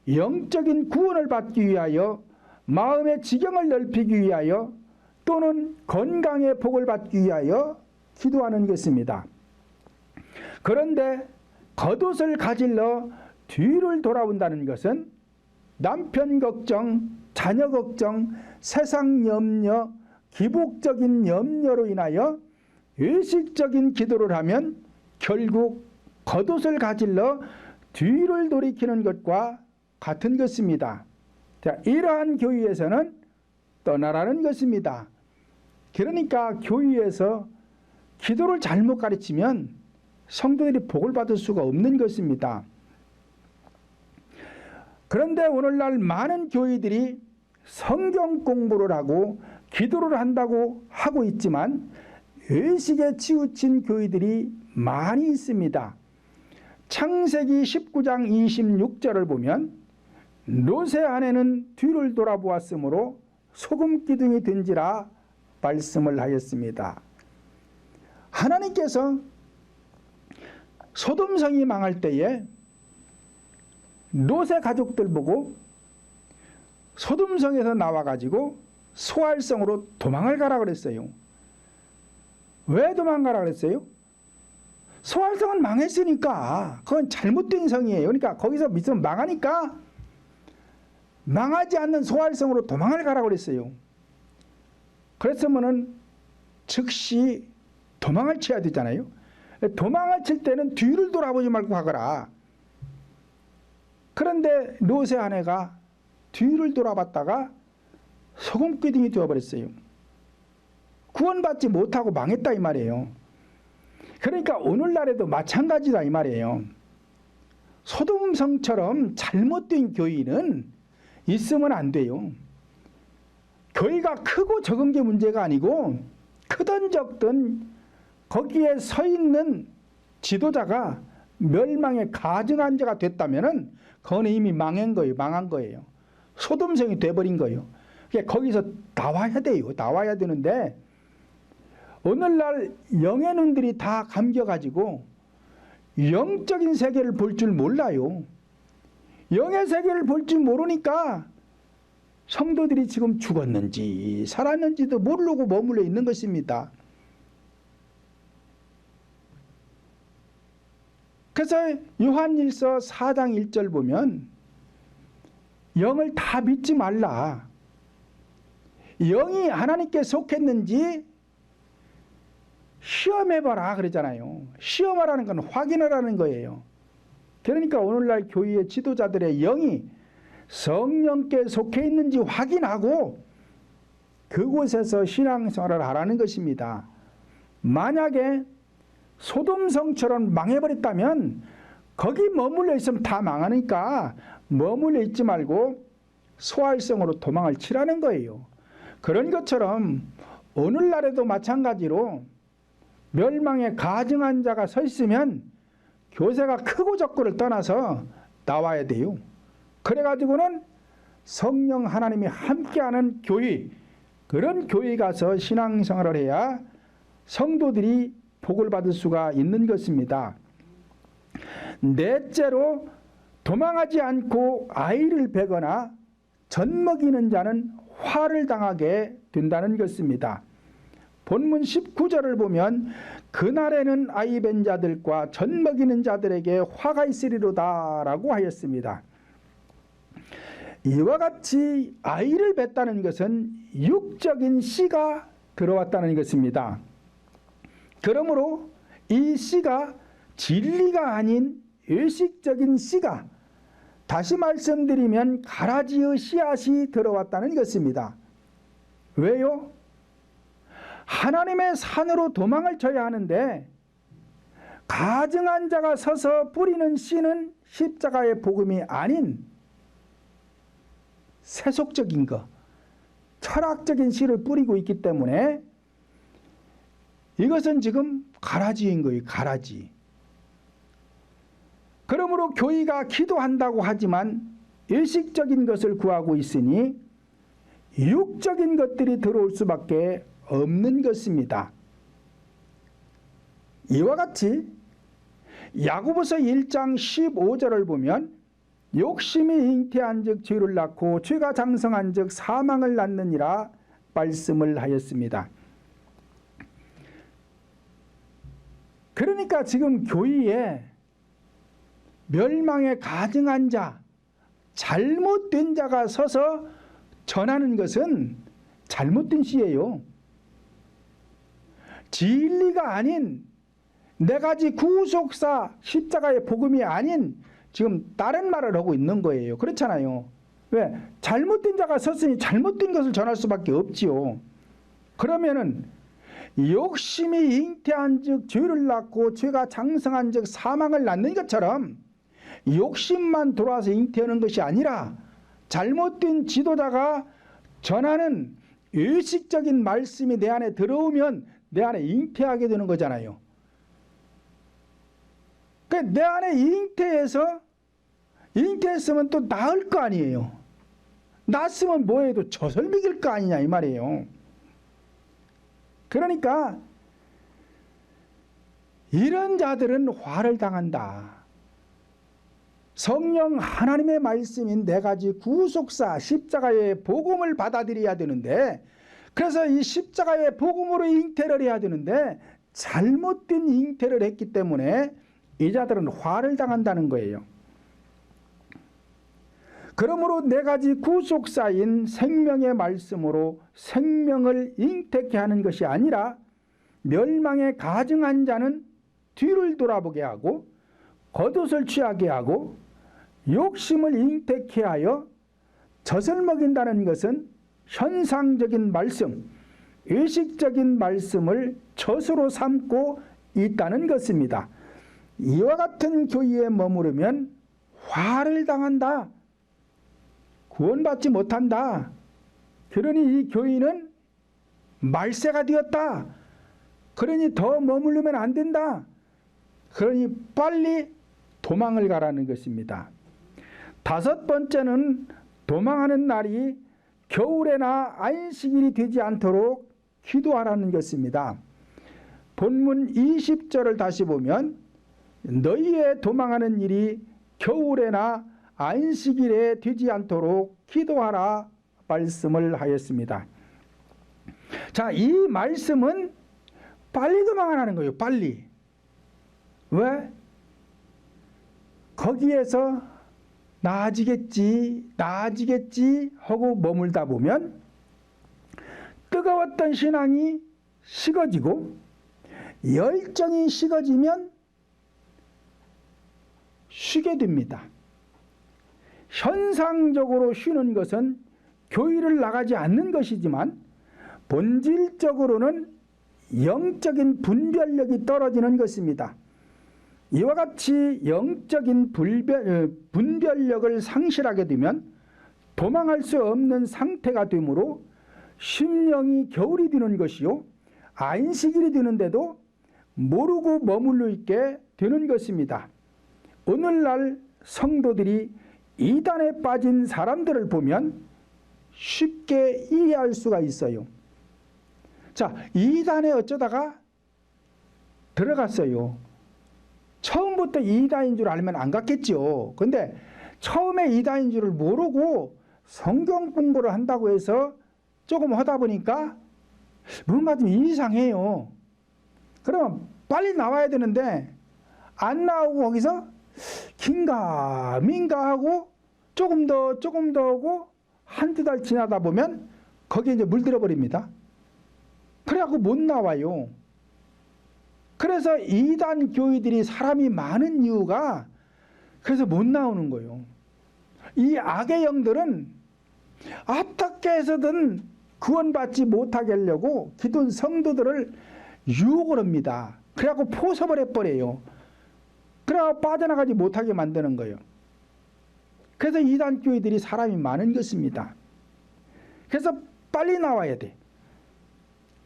S1: 영적인 구원을 받기 위하여, 마음의 지경을 넓히기 위하여, 또는 건강의 복을 받기 위하여 기도하는 것입니다. 그런데 겉옷을 가질러 뒤를 돌아온다는 것은 남편 걱정, 자녀 걱정, 세상 염려, 기복적인 염려로 인하여 의식적인 기도를 하면 결국 겉옷을 가질러 뒤를 돌이키는 것과 같은 것입니다. 자, 이러한 교회에서는 떠나라는 것입니다. 그러니까 교회에서 기도를 잘못 가르치면 성도들이 복을 받을 수가 없는 것입니다. 그런데 오늘날 많은 교회들이 성경 공부를 하고 기도를 한다고 하고 있지만 의식에 치우친 교회들이 많이 있습니다. 창세기 19장 26절을 보면 롯의 아내는 뒤를 돌아보았으므로 소금 기둥이 된지라 말씀을 하였습니다. 하나님께서 소돔성이 망할 때에 롯의 가족들 보고 소돔성에서 나와가지고 소알성으로 도망을 가라 그랬어요. 왜 도망가라 그랬어요? 소알성은 망했으니까 그건 잘못된 성이에요. 그러니까 거기서 믿으면 망하니까 망하지 않는 소알성으로 도망을 가라 그랬어요. 그랬으면은 즉시 도망을 쳐야 되잖아요. 도망을 칠 때는 뒤를 돌아보지 말고 가거라. 그런데 롯의 아내가 뒤를 돌아봤다가 소금기둥이 되어버렸어요. 구원받지 못하고 망했다 이 말이에요. 그러니까 오늘날에도 마찬가지다 이 말이에요. 소돔성처럼 잘못된 교회는 있으면 안 돼요. 교회가 크고 적은 게 문제가 아니고 크든 적든 거기에 서 있는 지도자가 멸망에 가증한 자가 됐다면 그건 이미 망한 거예요. 소돔성이 돼버린 거예요. 그러니까 거기서 나와야 돼요. 나와야 되는데 오늘날 영의 눈들이 다 감겨가지고 영적인 세계를 볼 줄 몰라요. 영의 세계를 볼 줄 모르니까 성도들이 지금 죽었는지 살았는지도 모르고 머물러 있는 것입니다. 그래서 요한일서 4장 1절 보면 영을 다 믿지 말라. 영이 하나님께 속했는지 시험해봐라 그러잖아요. 시험하라는 건 확인하라는 거예요. 그러니까 오늘날 교회의 지도자들의 영이 성령께 속해 있는지 확인하고 그곳에서 신앙생활을 하라는 것입니다. 만약에 소돔성처럼 망해버렸다면 거기 머물러 있으면 다 망하니까 머물러 있지 말고 소활성으로 도망을 치라는 거예요. 그런 것처럼 오늘날에도 마찬가지로 멸망에 가증한 자가 서 있으면 교세가 크고 적고를 떠나서 나와야 돼요. 그래가지고는 성령 하나님이 함께하는 교회, 그런 교회에 가서 신앙생활을 해야 성도들이 복을 받을 수가 있는 것입니다. 넷째로 도망하지 않고 아이를 베거나 젖먹이는 자는 화를 당하게 된다는 것입니다. 본문 19절을 보면 그날에는 아이 벤 자들과 젖먹이는 자들에게 화가 있으리로다 라고 하였습니다. 이와 같이 아이를 뱉다는 것은 육적인 씨가 들어왔다는 것입니다. 그러므로 이 씨가 진리가 아닌 의식적인 씨가, 다시 말씀드리면 가라지의 씨앗이 들어왔다는 것입니다. 왜요? 하나님의 산으로 도망을 쳐야 하는데 가증한 자가 서서 뿌리는 씨는 십자가의 복음이 아닌 세속적인 것, 철학적인 씨를 뿌리고 있기 때문에 이것은 지금 가라지인 거예요. 가라지. 그러므로 교회가 기도한다고 하지만 일식적인 것을 구하고 있으니 육적인 것들이 들어올 수밖에 없는 것입니다. 이와 같이 야고보서 1장 15절을 보면 욕심이 잉태한 즉 죄를 낳고 죄가 장성한 즉 사망을 낳느니라 말씀을 하였습니다. 그러니까 지금 교회에 멸망에 가증한 자, 잘못된 자가 서서 전하는 것은 잘못된 씨예요. 진리가 아닌 네 가지 구속사 십자가의 복음이 아닌 지금 다른 말을 하고 있는 거예요. 그렇잖아요. 왜? 잘못된 자가 섰으니 잘못된 것을 전할 수밖에 없지요. 그러면은 욕심이 잉태한 즉 죄를 낳고 죄가 장성한 즉 사망을 낳는 것처럼 욕심만 돌아와서 잉태하는 것이 아니라 잘못된 지도자가 전하는 의식적인 말씀이 내 안에 들어오면 내 안에 잉태하게 되는 거잖아요. 그러니까 내 안에 잉태했으면 또 나을 거 아니에요. 낳았으면 뭐해도 젖을 먹일 거 아니냐 이 말이에요. 그러니까 이런 자들은 화를 당한다. 성령 하나님의 말씀인 네 가지 구속사 십자가의 복음을 받아들여야 되는데, 그래서 이 십자가의 복음으로 잉태를 해야 되는데 잘못된 잉태를 했기 때문에 이 자들은 화를 당한다는 거예요. 그러므로 네 가지 구속사인 생명의 말씀으로 생명을 잉태케 하는 것이 아니라 멸망에 가증한 자는 뒤를 돌아보게 하고 겉옷을 취하게 하고 욕심을 잉태케 하여 젖을 먹인다는 것은 현상적인 말씀, 의식적인 말씀을 젖으로 삼고 있다는 것입니다. 이와 같은 교회에 머무르면 화를 당한다. 구원받지 못한다. 그러니 이 교회는 말세가 되었다. 그러니 더 머무르면 안 된다. 그러니 빨리 도망을 가라는 것입니다. 다섯 번째는 도망하는 날이 겨울에나 안식일이 되지 않도록 기도하라는 것입니다. 본문 20절을 다시 보면 너희의 도망하는 일이 겨울에나 안식일에 되지 않도록 기도하라 말씀을 하였습니다. 자, 이 말씀은 빨리 도망하라는 거예요. 빨리. 왜? 거기에서 나아지겠지 하고 머물다 보면 뜨거웠던 신앙이 식어지고 열정이 식어지면 쉬게 됩니다. 현상적으로 쉬는 것은 교회를 나가지 않는 것이지만 본질적으로는 영적인 분별력이 떨어지는 것입니다. 이와 같이 영적인 분별력을 상실하게 되면 도망할 수 없는 상태가 되므로 심령이 겨울이 되는 것이요 안식일이 되는데도 모르고 머물러 있게 되는 것입니다. 오늘날 성도들이 이단에 빠진 사람들을 보면 쉽게 이해할 수가 있어요. 자, 이단에 어쩌다가 들어갔어요. 처음부터 이단인 줄 알면 안 갔겠죠. 근데 처음에 이단인 줄을 모르고 성경 공부를 한다고 해서 조금 하다 보니까 뭔가 좀 이상해요. 그러면 빨리 나와야 되는데 안 나오고 거기서 긴가민가 하고 조금 더 하고 한두 달 지나다 보면 거기에 이제 물들어 버립니다. 그래갖고 못 나와요. 그래서 이단 교회들이 사람이 많은 이유가 그래서 못 나오는 거예요. 이 악의 영들은 어떻게 해서든 구원받지 못하게 하려고 기존 성도들을 유혹을 합니다. 그래갖고 포섭을 해버려요. 그래갖고 빠져나가지 못하게 만드는 거예요. 그래서 이단 교회들이 사람이 많은 것입니다. 그래서 빨리 나와야 돼.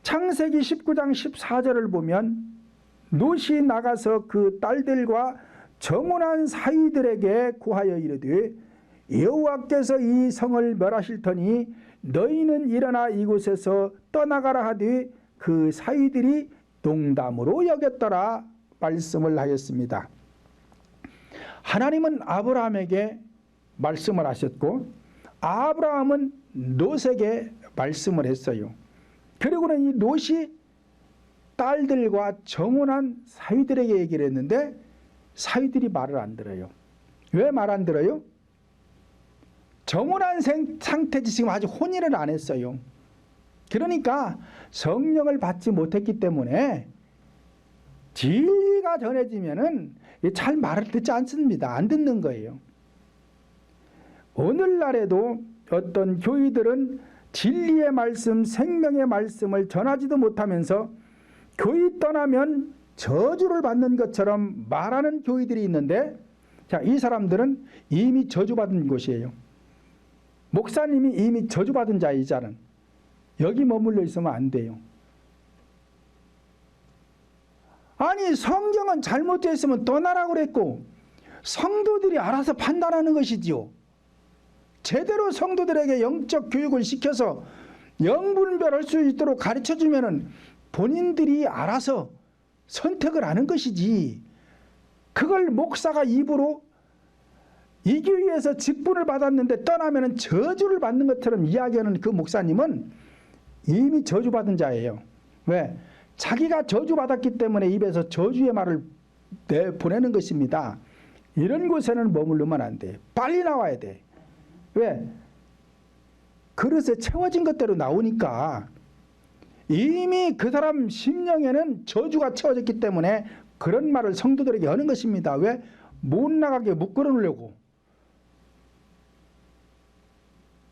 S1: 창세기 19장 14절을 보면 롯이 나가서 그 딸들과 정혼한 사위들에게 구하여 이르되 여호와께서 이 성을 멸하실 터니 너희는 일어나 이곳에서 떠나가라 하되 그 사위들이 농담으로 여겼더라 말씀을 하였습니다. 하나님은 아브라함에게 말씀을 하셨고 아브라함은 롯에게 말씀을 했어요. 그리고는 이 롯이 딸들과 정혼한 사위들에게 얘기를 했는데 사위들이 말을 안 들어요. 왜 말 안 들어요? 정혼한 상태지 지금 아직 혼인을 안 했어요. 그러니까 성령을 받지 못했기 때문에 진리가 전해지면은 잘 말을 듣지 않습니다. 안 듣는 거예요. 오늘날에도 어떤 교회들은 진리의 말씀, 생명의 말씀을 전하지도 못하면서 교회 떠나면 저주를 받는 것처럼 말하는 교회들이 있는데, 자, 이 사람들은 이미 저주받은 곳이에요. 목사님이 이미 저주받은 자이자는 여기 머물러 있으면 안 돼요. 아니, 성경은 잘못되어 있으면 떠나라고 그랬고 성도들이 알아서 판단하는 것이지요. 제대로 성도들에게 영적 교육을 시켜서 영분별할 수 있도록 가르쳐주면은 본인들이 알아서 선택을 하는 것이지, 그걸 목사가 입으로 이 교회에서 직분을 받았는데 떠나면은 저주를 받는 것처럼 이야기하는 그 목사님은 이미 저주받은 자예요. 왜? 자기가 저주받았기 때문에 입에서 저주의 말을 보내는 것입니다. 이런 곳에는 머무르면 안 돼. 빨리 나와야 돼. 왜? 그릇에 채워진 것대로 나오니까. 이미 그 사람 심령에는 저주가 채워졌기 때문에 그런 말을 성도들에게 하는 것입니다. 왜? 못 나가게 묶어 놓으려고.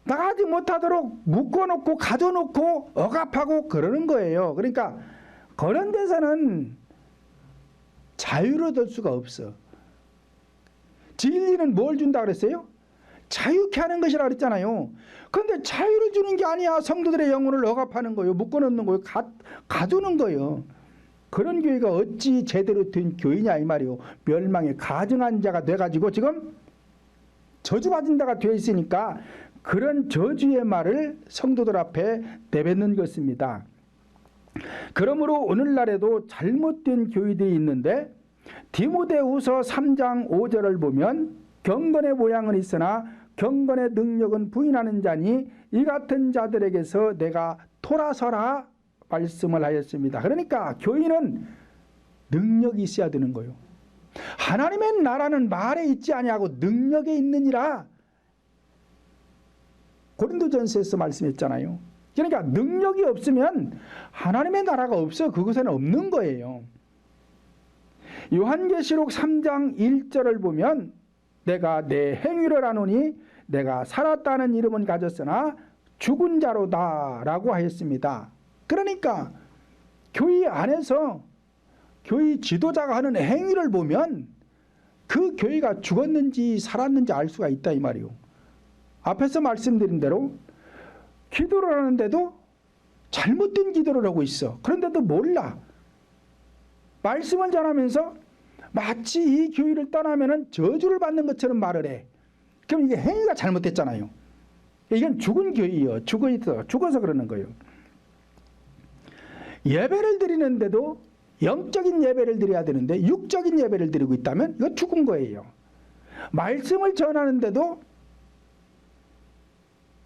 S1: 나가지 못하도록 묶어놓고 가둬놓고 억압하고 그러는 거예요. 그러니까 그런 데서는 자유를 얻을 수가 없어. 진리는 뭘 준다 그랬어요? 자유케 하는 것이라 그랬잖아요. 그런데 자유를 주는 게 아니야. 성도들의 영혼을 억압하는 거예요. 묶어놓는 거예요. 가두는 거예요. 그런 교회가 어찌 제대로 된 교회냐 이 말이요. 멸망에 가증한 자가 돼가지고 지금 저주받은 자가 되어 있으니까 그런 저주의 말을 성도들 앞에 내뱉는 것입니다. 그러므로 오늘날에도 잘못된 교회들이 있는데 디모데후서 3장 5절을 보면 경건의 모양은 있으나 경건의 능력은 부인하는 자니 이 같은 자들에게서 내가 돌아서라 말씀을 하였습니다. 그러니까 교인은 능력이 있어야 되는 거예요. 하나님의 나라는 말에 있지 아니하고 능력에 있느니라 고린도전서에서 말씀했잖아요. 그러니까 능력이 없으면 하나님의 나라가 없어요. 그곳에는 없는 거예요. 요한계시록 3장 1절을 보면 내가 내 행위를 아노니 내가 살았다는 이름은 가졌으나 죽은 자로다 라고 하였습니다. 그러니까 교회 안에서 교회 지도자가 하는 행위를 보면 그 교회가 죽었는지 살았는지 알 수가 있다 이 말이요. 앞에서 말씀드린 대로 기도를 하는데도 잘못된 기도를 하고 있어. 그런데도 몰라. 말씀을 전하면서 마치 이 교회를 떠나면 저주를 받는 것처럼 말을 해. 그럼 이게 행위가 잘못됐잖아요. 이건 죽은 교회예요. 죽어서 그러는 거예요. 예배를 드리는데도 영적인 예배를 드려야 되는데 육적인 예배를 드리고 있다면 이거 죽은 거예요. 말씀을 전하는데도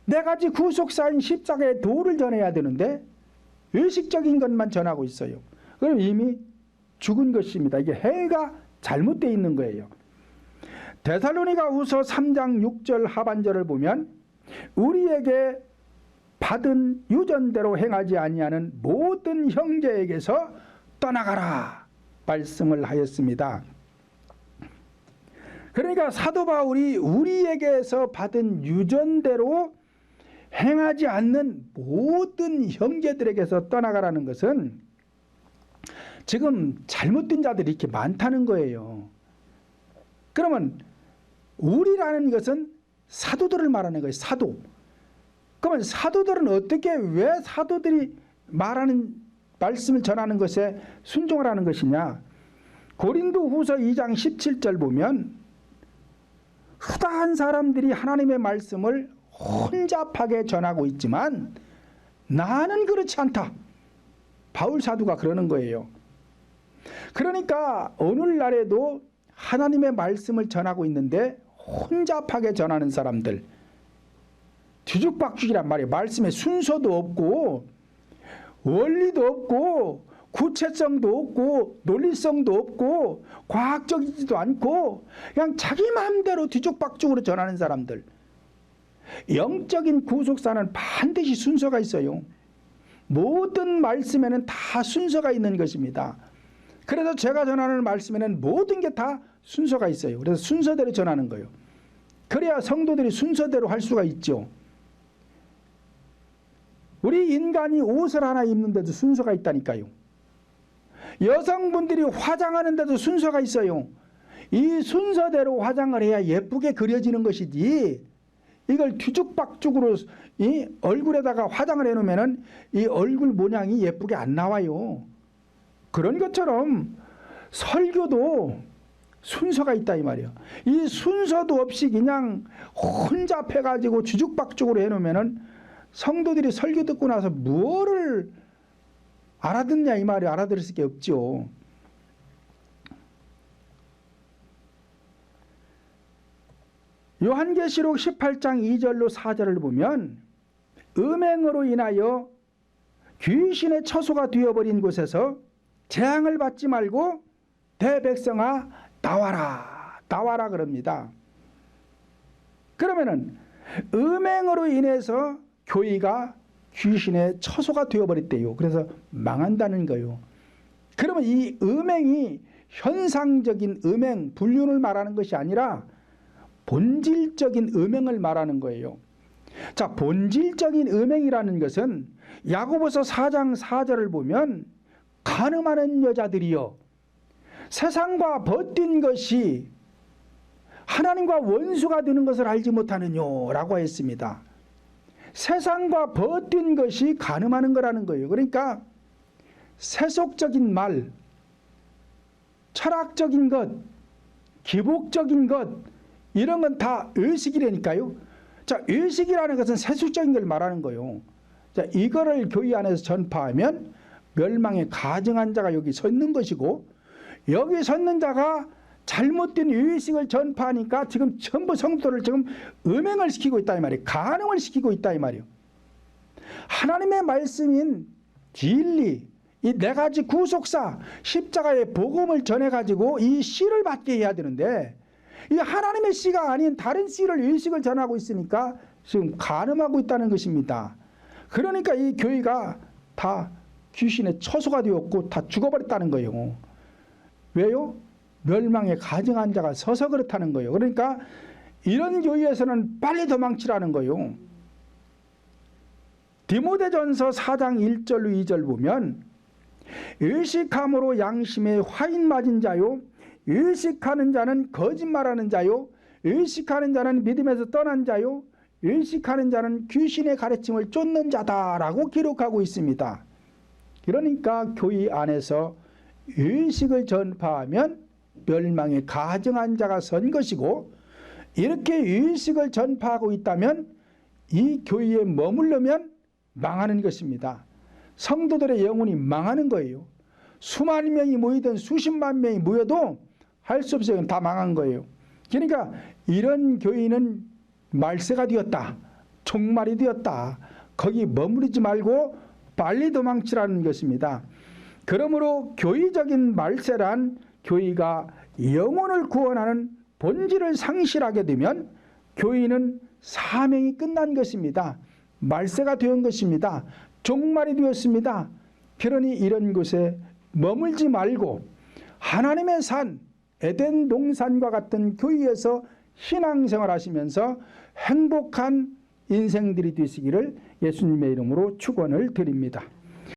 S1: 네 가지 구속사인 십자가의 도를 전해야 되는데 의식적인 것만 전하고 있어요. 그럼 이미 죽은 것입니다. 이게 행위가 잘못되어 있는 거예요. 데살로니가후서 3장 6절 하반절을 보면 우리에게 받은 유전대로 행하지 아니하는 모든 형제에게서 떠나가라 말씀을 하였습니다. 그러니까 사도 바울이 우리에게서 받은 유전대로 행하지 않는 모든 형제들에게서 떠나가라는 것은 지금 잘못된 자들이 이렇게 많다는 거예요. 그러면 우리라는 것은 사도들을 말하는 거예요. 사도. 그러면 사도들은 어떻게 왜 사도들이 말하는 말씀을 전하는 것에 순종을 하는 것이냐. 고린도후서 2장 17절 보면 후다한 사람들이 하나님의 말씀을 혼잡하게 전하고 있지만 나는 그렇지 않다. 바울 사도가 그러는 거예요. 그러니까 오늘날에도 하나님의 말씀을 전하고 있는데 혼잡하게 전하는 사람들, 뒤죽박죽이란 말이에요. 말씀에 순서도 없고 원리도 없고 구체성도 없고 논리성도 없고 과학적이지도 않고 그냥 자기 마음대로 뒤죽박죽으로 전하는 사람들. 영적인 구속사는 반드시 순서가 있어요. 모든 말씀에는 다 순서가 있는 것입니다. 그래서 제가 전하는 말씀에는 모든 게 다 순서가 있어요. 그래서 순서대로 전하는 거예요. 그래야 성도들이 순서대로 할 수가 있죠. 우리 인간이 옷을 하나 입는데도 순서가 있다니까요. 여성분들이 화장하는데도 순서가 있어요. 이 순서대로 화장을 해야 예쁘게 그려지는 것이지 이걸 뒤죽박죽으로 이 얼굴에다가 화장을 해놓으면 이 얼굴 모양이 예쁘게 안 나와요. 그런 것처럼 설교도 순서가 있다 이 말이에요. 이 순서도 없이 그냥 혼잡해가지고 뒤죽박죽으로 해놓으면 성도들이 설교 듣고 나서 뭐를 알아듣냐 이 말이 알아들을 게 없죠. 요한계시록 18장 2절로 4절을 보면 음행으로 인하여 귀신의 처소가 되어버린 곳에서 재앙을 받지 말고 대백성아 나와라 나와라 그럽니다. 그러면은 음행으로 인해서 교회가 귀신의 처소가 되어버렸대요. 그래서 망한다는 거예요. 그러면 이 음행이 현상적인 음행, 불륜을 말하는 것이 아니라 본질적인 음행을 말하는 거예요. 자, 본질적인 음행이라는 것은 야고보서 4장 4절을 보면 간음하는 여자들이여 세상과 벗뛴 것이 하나님과 원수가 되는 것을 알지 못하느뇨 라고 했습니다. 세상과 벗뛴 것이 간음하는 거라는 거예요. 그러니까 세속적인 말, 철학적인 것, 기복적인 것 이런 건 다 의식이라니까요. 자, 의식이라는 것은 세속적인 걸 말하는 거예요. 자, 이거를 교회 안에서 전파하면 멸망에 가증한 자가 여기 서 있는 것이고 여기 서 있는 자가 잘못된 의식을 전파하니까 지금 전부 성도를 지금 음행을 시키고 있다 이 말이에요. 간음을 시키고 있다 이 말이에요. 하나님의 말씀인 진리, 이 네 가지 구속사, 십자가의 복음을 전해가지고 이 씨를 받게 해야 되는데 이 하나님의 씨가 아닌 다른 씨를 의식을 전하고 있으니까 지금 간음하고 있다는 것입니다. 그러니까 이 교회가 다 귀신의 처소가 되었고 다 죽어버렸다는 거예요. 왜요? 멸망에 가증한 자가 서서 그렇다는 거예요. 그러니까 이런 교회에서는 빨리 도망치라는 거요. 디모데전서 4장 1절로 2절 보면 의식함으로 양심에 화인 맞은 자요, 의식하는 자는 거짓말하는 자요, 의식하는 자는 믿음에서 떠난 자요, 의식하는 자는 귀신의 가르침을 쫓는 자다라고 기록하고 있습니다. 그러니까 교회 안에서 의식을 전파하면 멸망에 가증한 자가 선 것이고, 이렇게 의식을 전파하고 있다면 이 교회에 머물르면 망하는 것입니다. 성도들의 영혼이 망하는 거예요. 수만 명이 모이든 수십만 명이 모여도 할 수 없어요. 다 망한 거예요. 그러니까 이런 교회는 말세가 되었다, 종말이 되었다, 거기 머무르지 말고 빨리 도망치라는 것입니다. 그러므로 교회적인 말세란 교회가 영혼을 구원하는 본질을 상실하게 되면 교회는 사명이 끝난 것입니다. 말세가 되은 것입니다. 종말이 되었습니다. 그러니 이런 곳에 머물지 말고 하나님의 산, 에덴 동산과 같은 교회에서 신앙생활 하시면서 행복한 인생들이 되시기를 예수님의 이름으로 축원을 드립니다.